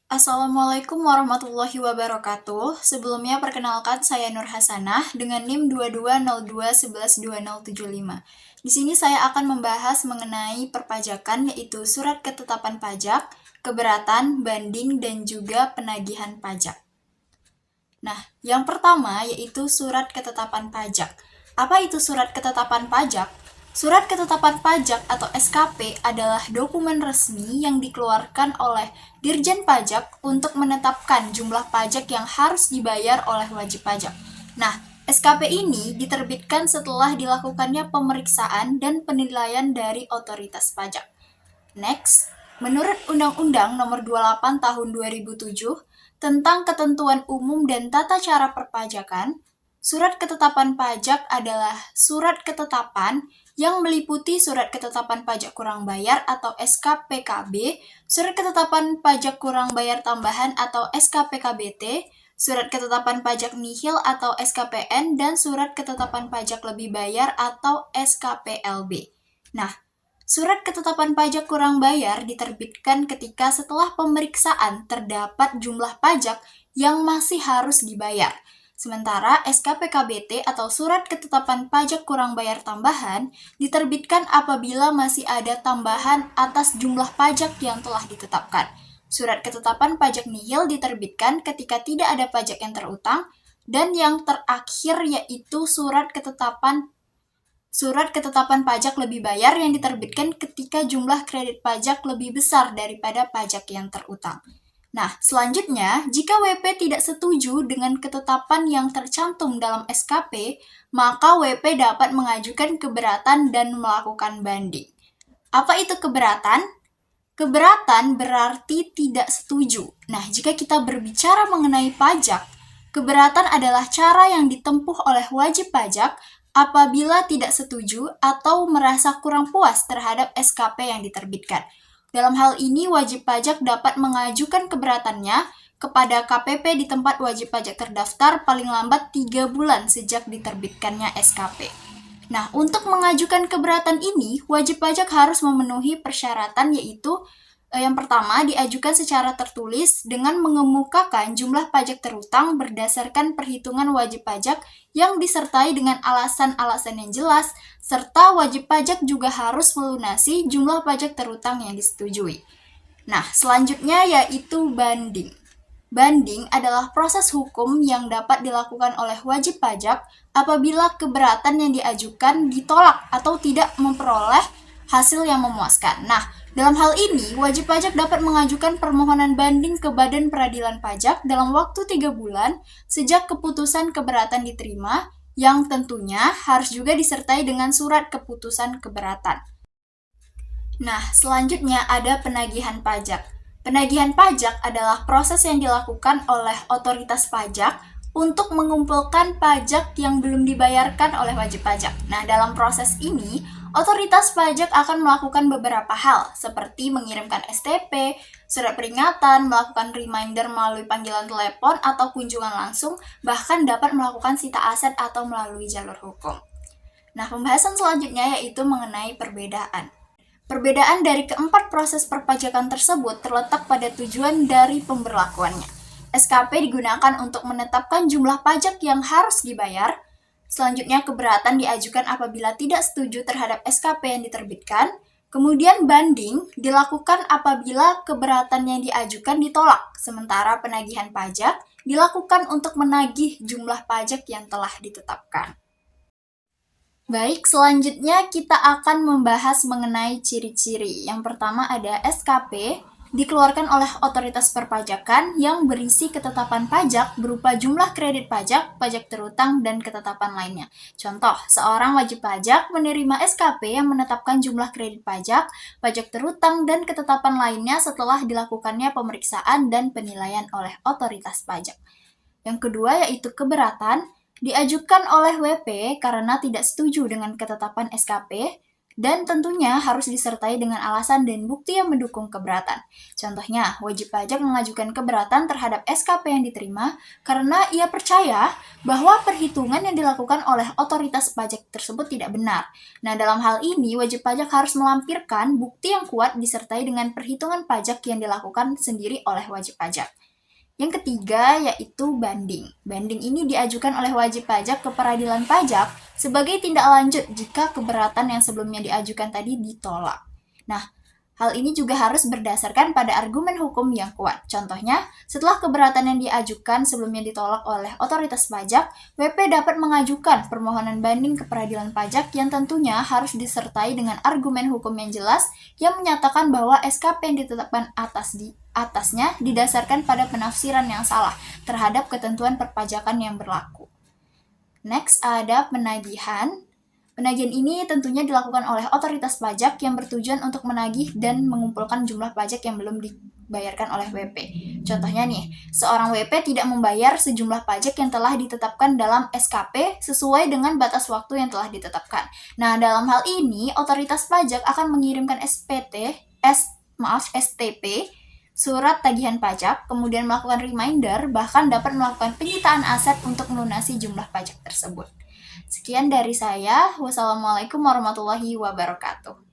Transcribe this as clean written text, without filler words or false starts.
Assalamualaikum warahmatullahi wabarakatuh. Sebelumnya perkenalkan saya Nur Hasanah dengan NIM 2202112075. Di sini saya akan membahas mengenai perpajakan yaitu surat ketetapan pajak, keberatan, banding, dan juga penagihan pajak. Nah, yang pertama yaitu surat ketetapan pajak. Apa itu surat ketetapan pajak? Surat ketetapan pajak atau SKP adalah dokumen resmi yang dikeluarkan oleh Dirjen Pajak untuk menetapkan jumlah pajak yang harus dibayar oleh wajib pajak. Nah, SKP ini diterbitkan setelah dilakukannya pemeriksaan dan penilaian dari otoritas pajak. Next, menurut Undang-Undang Nomor 28 Tahun 2007 tentang Ketentuan Umum dan Tata Cara Perpajakan, surat ketetapan pajak adalah surat ketetapan yang meliputi surat ketetapan pajak kurang bayar atau SKPKB, surat ketetapan pajak kurang bayar tambahan atau SKPKBT, surat ketetapan pajak nihil atau SKPN, dan surat ketetapan pajak lebih bayar atau SKPLB. Nah, surat ketetapan pajak kurang bayar diterbitkan ketika setelah pemeriksaan terdapat jumlah pajak yang masih harus dibayar. Sementara SKPKBT atau surat ketetapan pajak kurang bayar tambahan diterbitkan apabila masih ada tambahan atas jumlah pajak yang telah ditetapkan. Surat ketetapan pajak nihil diterbitkan ketika tidak ada pajak yang terutang, dan yang terakhir yaitu surat ketetapan pajak lebih bayar yang diterbitkan ketika jumlah kredit pajak lebih besar daripada pajak yang terutang. Nah, selanjutnya, jika WP tidak setuju dengan ketetapan yang tercantum dalam SKP, maka WP dapat mengajukan keberatan dan melakukan banding. Apa itu keberatan? Keberatan berarti tidak setuju. Nah, jika kita berbicara mengenai pajak, keberatan adalah cara yang ditempuh oleh wajib pajak apabila tidak setuju atau merasa kurang puas terhadap SKP yang diterbitkan. Dalam hal ini, wajib pajak dapat mengajukan keberatannya kepada KPP di tempat wajib pajak terdaftar paling lambat 3 bulan sejak diterbitkannya SKP. Nah, untuk mengajukan keberatan ini, wajib pajak harus memenuhi persyaratan yaitu yang pertama, diajukan secara tertulis dengan mengemukakan jumlah pajak terutang berdasarkan perhitungan wajib pajak yang disertai dengan alasan-alasan yang jelas, serta wajib pajak juga harus melunasi jumlah pajak terutang yang disetujui. Nah, selanjutnya yaitu banding. Banding adalah proses hukum yang dapat dilakukan oleh wajib pajak apabila keberatan yang diajukan ditolak atau tidak memperoleh hasil yang memuaskan. Nah, dalam hal ini, wajib pajak dapat mengajukan permohonan banding ke Badan Peradilan Pajak dalam waktu 3 bulan sejak keputusan keberatan diterima, yang tentunya harus juga disertai dengan surat keputusan keberatan. Nah, selanjutnya ada penagihan pajak. Penagihan pajak adalah proses yang dilakukan oleh otoritas pajak untuk mengumpulkan pajak yang belum dibayarkan oleh wajib pajak. Nah, dalam proses ini, otoritas pajak akan melakukan beberapa hal, seperti mengirimkan STP, surat peringatan, melakukan reminder melalui panggilan telepon atau kunjungan langsung, bahkan dapat melakukan sita aset atau melalui jalur hukum. Nah, pembahasan selanjutnya yaitu mengenai perbedaan. Perbedaan dari keempat proses perpajakan tersebut terletak pada tujuan dari pemberlakuannya. SKP digunakan untuk menetapkan jumlah pajak yang harus dibayar. Selanjutnya, keberatan diajukan apabila tidak setuju terhadap SKP yang diterbitkan. Kemudian banding dilakukan apabila keberatan yang diajukan ditolak, sementara penagihan pajak dilakukan untuk menagih jumlah pajak yang telah ditetapkan. Baik, selanjutnya kita akan membahas mengenai ciri-ciri. Yang pertama ada SKP, dikeluarkan oleh otoritas perpajakan yang berisi ketetapan pajak berupa jumlah kredit pajak, pajak terutang, dan ketetapan lainnya. Contoh, seorang wajib pajak menerima SKP yang menetapkan jumlah kredit pajak, pajak terutang, dan ketetapan lainnya setelah dilakukannya pemeriksaan dan penilaian oleh otoritas pajak. Yang kedua yaitu keberatan, diajukan oleh WP karena tidak setuju dengan ketetapan SKP. dan tentunya harus disertai dengan alasan dan bukti yang mendukung keberatan. Contohnya, wajib pajak mengajukan keberatan terhadap SKP yang diterima karena ia percaya bahwa perhitungan yang dilakukan oleh otoritas pajak tersebut tidak benar. Nah, dalam hal ini, wajib pajak harus melampirkan bukti yang kuat disertai dengan perhitungan pajak yang dilakukan sendiri oleh wajib pajak. Yang ketiga yaitu banding. Banding ini diajukan oleh wajib pajak ke peradilan pajak sebagai tindak lanjut jika keberatan yang sebelumnya diajukan tadi ditolak. Nah, hal ini juga harus berdasarkan pada argumen hukum yang kuat. Contohnya, setelah keberatan yang diajukan sebelumnya ditolak oleh otoritas pajak, WP dapat mengajukan permohonan banding ke peradilan pajak yang tentunya harus disertai dengan argumen hukum yang jelas yang menyatakan bahwa SKP yang ditetapkan atasnya didasarkan pada penafsiran yang salah terhadap ketentuan perpajakan yang berlaku. Next ada penagihan. Penagihan ini tentunya dilakukan oleh otoritas pajak yang bertujuan untuk menagih dan mengumpulkan jumlah pajak yang belum dibayarkan oleh WP. Contohnya nih, seorang WP tidak membayar sejumlah pajak yang telah ditetapkan dalam SKP sesuai dengan batas waktu yang telah ditetapkan. Nah, dalam hal ini, otoritas pajak akan mengirimkan STP, surat tagihan pajak, kemudian melakukan reminder, bahkan dapat melakukan penyitaan aset untuk melunasi jumlah pajak tersebut. Sekian dari saya. Wassalamualaikum warahmatullahi wabarakatuh.